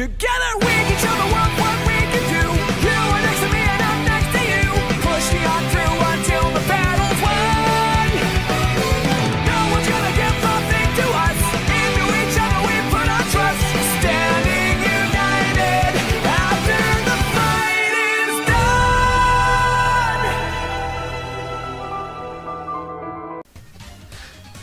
Together we can show the world what we can do. You are next to me and I'm next to you. Pushing on through until the battle's won. No one's gonna give nothing to us. Into each other we put our trust. Standing united after the fight is done.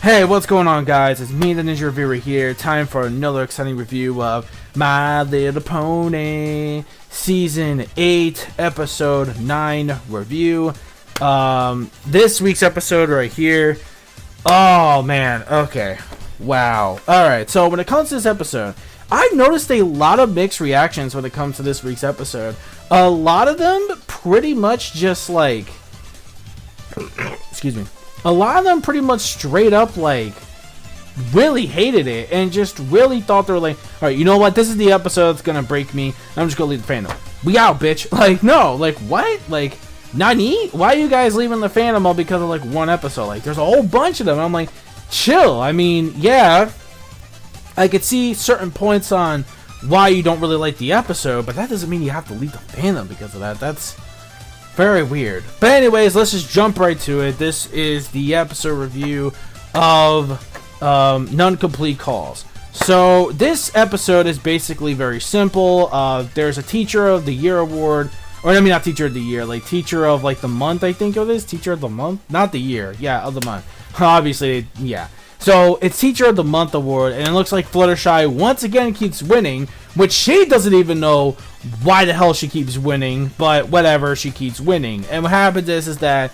Hey, what's going on, guys? It's me, the Ninja Reviewer here. Time for another exciting review of My Little Pony Season 8, Episode 9 review. This week's episode right here. Oh, man. Okay. Wow. Alright, so when it comes to this episode, I've noticed a lot of mixed reactions when it comes to this week's episode. A lot of them pretty much just like... excuse me. A lot of them pretty much straight up, like, really hated it and just really thought they were like, alright, you know what? This is the episode that's gonna break me. I'm just gonna leave the fandom. We out, bitch. Like, no. Like, what? Like, nani? Why are you guys leaving the fandom all because of, like, one episode? Like, there's a whole bunch of them. I'm like, chill. I mean, yeah, I could see certain points on why you don't really like the episode, but that doesn't mean you have to leave the fandom because of that. That's very weird. But anyways, let's just jump right to it. This is the episode review of Non-Complete Calls. So this episode is basically very simple. There's a Teacher of the Year award, or I mean not Teacher of the Year, like Teacher of like the Month, I think it is. Teacher of the Month? Not the year. Yeah, of the month. Obviously, yeah. So it's Teacher of the Month award, and it looks like Fluttershy once again keeps winning, which she doesn't even know why the hell she keeps winning, but whatever, she keeps winning. And what happens is that,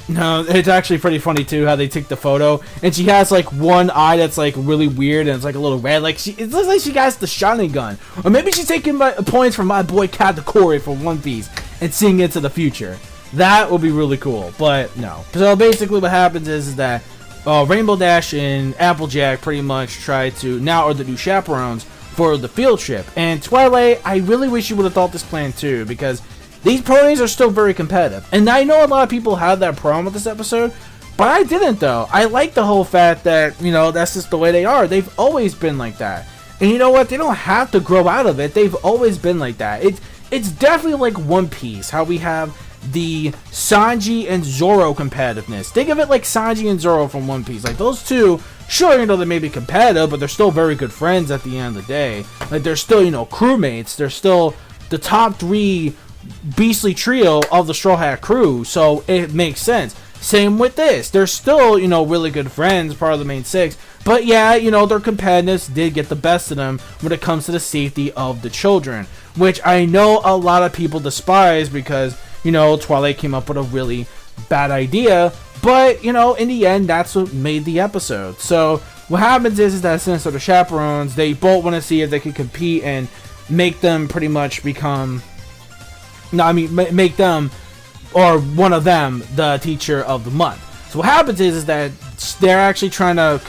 no, it's actually pretty funny too how they took the photo, and she has like one eye that's like really weird and it's like a little red, like it looks like she has the Shining Gun, or maybe she's taking points from my boy Katakuri for One Piece and seeing into the future. That would be really cool, but no. So basically what happens is that Rainbow Dash and Applejack pretty much try to now are the new chaperones for the field trip. And Twilight, I really wish you would have thought this plan too, because these ponies are still very competitive. And I know a lot of people had that problem with this episode, but I didn't though. I like the whole fact that, you know, that's just the way they are. They've always been like that. And you know what? They don't have to grow out of it. They've always been like that. It's definitely like One Piece, how we have the Sanji and Zoro competitiveness. Think of it like Sanji and Zoro from One Piece. Like those two, sure, you know, they may be competitive, but they're still very good friends at the end of the day. Like they're still, you know, crewmates. They're still the top 3 beastly trio of the Straw Hat crew, so it makes sense. Same with this. They're still, you know, really good friends, part of the main 6. But yeah, you know, their competitiveness did get the best of them when it comes to the safety of the children, which I know a lot of people despise because, you know, Twilight came up with a really bad idea, but, you know, in the end, that's what made the episode. So, what happens is that since they're the chaperones, they both want to see if they can compete and make them pretty much become, make them, or one of them, the Teacher of the Month. So, what happens is that they're actually trying to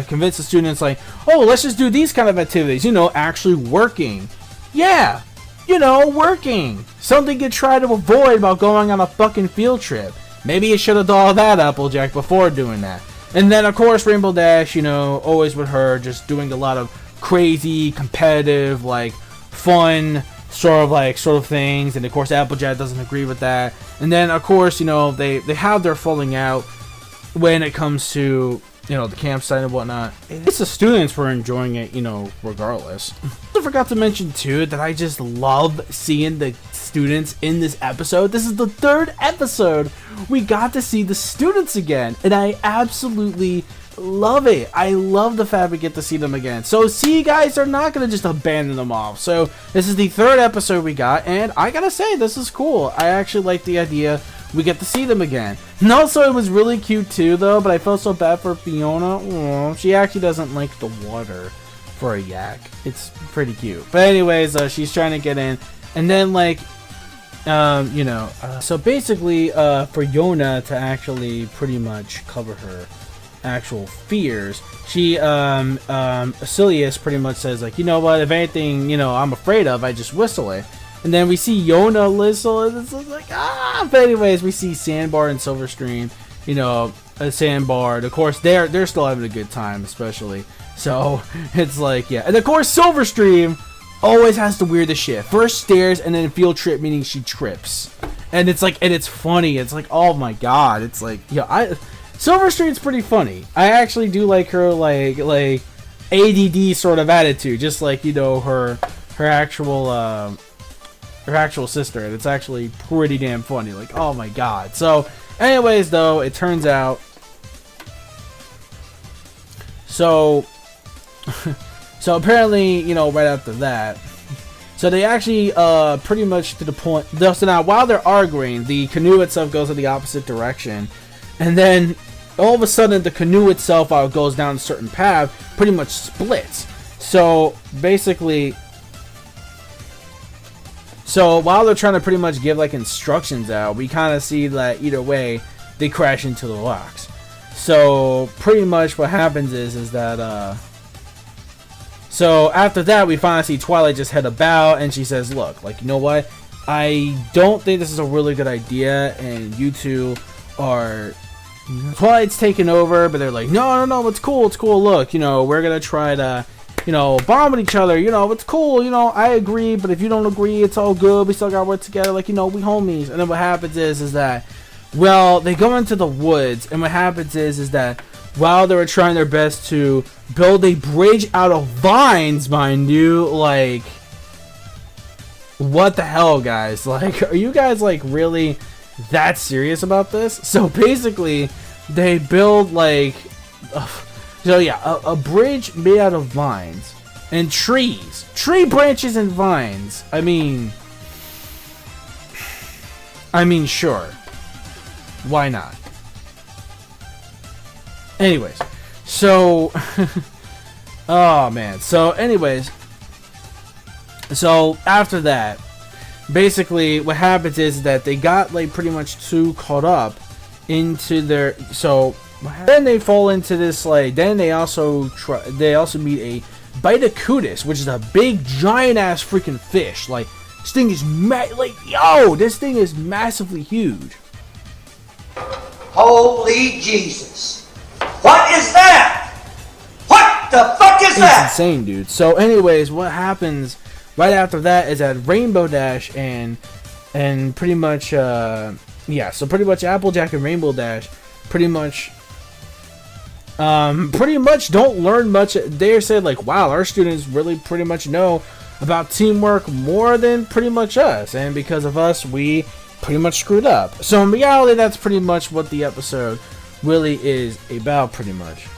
convince the students, like, oh, let's just do these kind of activities, you know, actually working. Yeah. You know, working. Something you try to avoid while going on a fucking field trip. Maybe you should have done all that, Applejack, before doing that. And then, of course, Rainbow Dash, you know, always with her, just doing a lot of crazy, competitive, like, fun, sort of things. And, of course, Applejack doesn't agree with that. And then, of course, you know, they have their falling out when it comes to, you know, the campsite and whatnot. It's the students were enjoying it, you know, regardless. I forgot to mention too that I just love seeing the students in this episode. This is the 3rd episode we got to see the students again, and I absolutely love it. I love the fact we get to see them again. So see, guys, they're not gonna just abandon them off. So this is the 3rd episode we got, and I gotta say, this is cool. I actually like the idea we get to see them again. And also, it was really cute too, though, but I felt so bad for Fiona. Aww, she actually doesn't like the water for a yak. It's pretty cute. But anyways, she's trying to get in. And then, like, you know, so basically, for Yona to actually pretty much cover her actual fears, she, Asilius pretty much says, like, you know what, if anything, you know, I'm afraid of, I just whistle it. And then we see Yona whistle, and it's like, ah! But anyways, we see Sandbar and Silverstream, you know, Sandbar. Of course, they're still having a good time, especially. So, it's like, yeah. And of course, Silverstream, always has the weirdest shit. First stairs, and then field trip, meaning she trips. And it's like, and it's funny. It's like, oh my god. It's like, yeah, Silver Street's pretty funny. I actually do like her, like ADD sort of attitude, just like, you know, her actual sister, and it's actually pretty damn funny. Like, oh my god. So, anyways, though, it turns out. So apparently, you know, right after that, so they actually pretty much to the point. So now, while they're arguing, the canoe itself goes in the opposite direction, and then all of a sudden, the canoe itself, while it goes down a certain path, pretty much splits. So basically, while they're trying to pretty much give like instructions out, we kind of see that either way, they crash into the rocks. So pretty much what happens is that so after that, we finally see Twilight just head about, and she says, look, like, you know what, I don't think this is a really good idea, and you two are, Twilight's taking over, but they're like, no, it's cool, look, you know, we're gonna try to, you know, bond with each other, you know, it's cool, you know, I agree, but if you don't agree, it's all good, we still gotta work together, like, you know, we homies. And then what happens is that, well, they go into the woods, and what happens is that while they were trying their best to build a bridge out of vines, mind you, like, what the hell, guys? Like, are you guys, like, really that serious about this? So basically, they build, like, a bridge made out of vines and trees, tree branches and vines. I mean, sure, why not? Anyways, so oh man, so anyways, so after that, basically what happens is that they got like pretty much too caught up into their, so then they fall into this, like, then they also meet a Bitocudus, which is a big giant ass freaking fish. Like, this thing is this thing is massively huge. Holy Jesus. What is that? What the fuck is that? It's insane, dude. So anyways, what happens right after that is that Rainbow Dash and pretty much so pretty much Applejack and Rainbow Dash pretty much don't learn much. They said like, wow, our students really pretty much know about teamwork more than pretty much us, and because of us, we pretty much screwed up. So in reality, that's pretty much what the episode really is about, pretty much.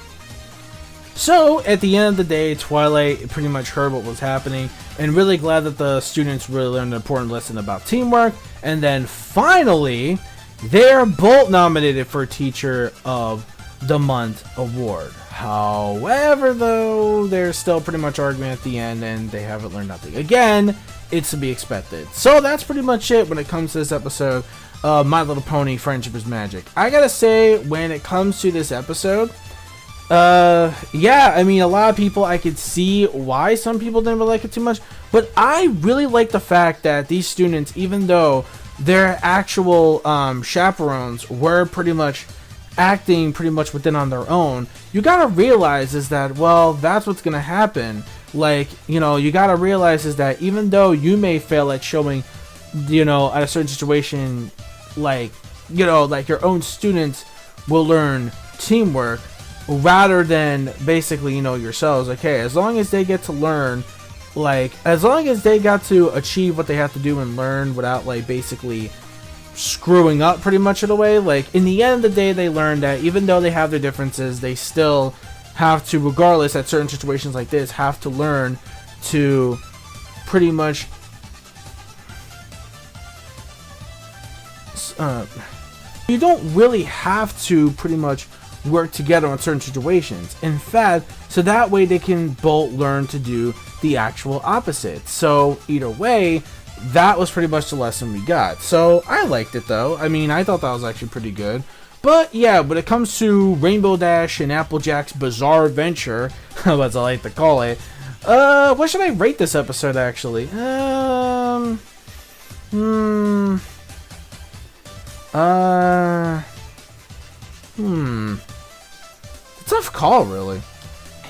So at the end of the day, Twilight pretty much heard what was happening, and really glad that the students really learned an important lesson about teamwork. And then finally, they're both nominated for Teacher of the Month award. However, though, they're still pretty much arguing at the end, and they haven't learned nothing. Again, it's to be expected. So that's pretty much it when it comes to this episode of My Little Pony: Friendship is Magic. I gotta say, when it comes to this episode, yeah, I mean, a lot of people, I could see why some people didn't really like it too much, but I really like the fact that these students, even though their actual chaperones were pretty much acting pretty much within on their own, you gotta realize is that, well, that's what's gonna happen. Like, you know, you gotta realize is that even though you may fail at showing, you know, at a certain situation, like, you know, like your own students will learn teamwork rather than basically, you know, yourselves. Okay, as long as they get to learn, like, as long as they got to achieve what they have to do and learn without, like, basically screwing up pretty much in a way, like, in the end of the day, they learn that even though they have their differences, they still have to, regardless at certain situations like this, have to learn to pretty much you don't really have to pretty much work together on certain situations. In fact, so that way they can both learn to do the actual opposite. So either way, that was pretty much the lesson we got. So I liked it though. I mean, I thought that was actually pretty good. But yeah, when it comes to Rainbow Dash and Applejack's bizarre adventure, as I like to call it, what should I rate this episode actually? Tough call, really.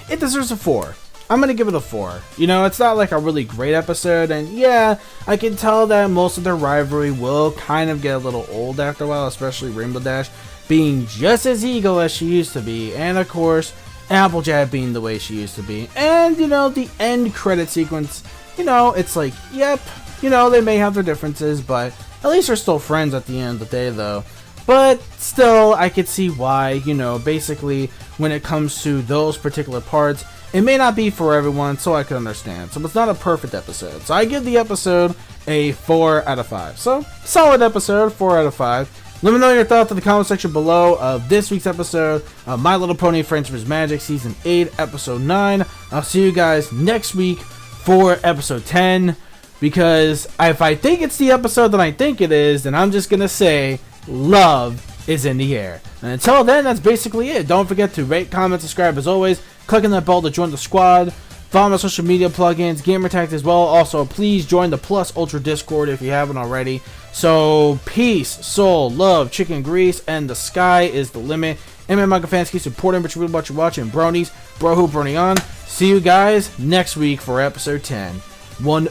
It deserves a 4. I'm gonna give it a 4. You know, it's not like a really great episode, and yeah, I can tell that most of their rivalry will kind of get a little old after a while, especially Rainbow Dash being just as ego as she used to be, and of course, Applejack being the way she used to be. And, you know, the end credit sequence, you know, it's like, yep, you know, they may have their differences, but at least they're still friends at the end of the day, though. But still, I could see why, you know, basically, when it comes to those particular parts, it may not be for everyone, so I can understand. So it's not a perfect episode. So I give the episode a 4 out of 5. So, solid episode, 4 out of 5. Let me know your thoughts in the comment section below of this week's episode of My Little Pony Friendship is Magic Season 8, Episode 9. I'll see you guys next week for Episode 10. Because if I think it's the episode that I think it is, then I'm just going to say, love is in the air. And until then, that's basically it. Don't forget to rate, comment, subscribe as always. Click on that bell to join the squad. Follow my social media plugins, gamertag as well. Also, please join the Plus Ultra Discord if you haven't already. So, peace, soul, love, chicken grease, and the sky is the limit. MONEYMIKE fans, keep supporting, but you really what you're watching. Bronies, bro who brony on. See you guys next week for episode 10. 1-0.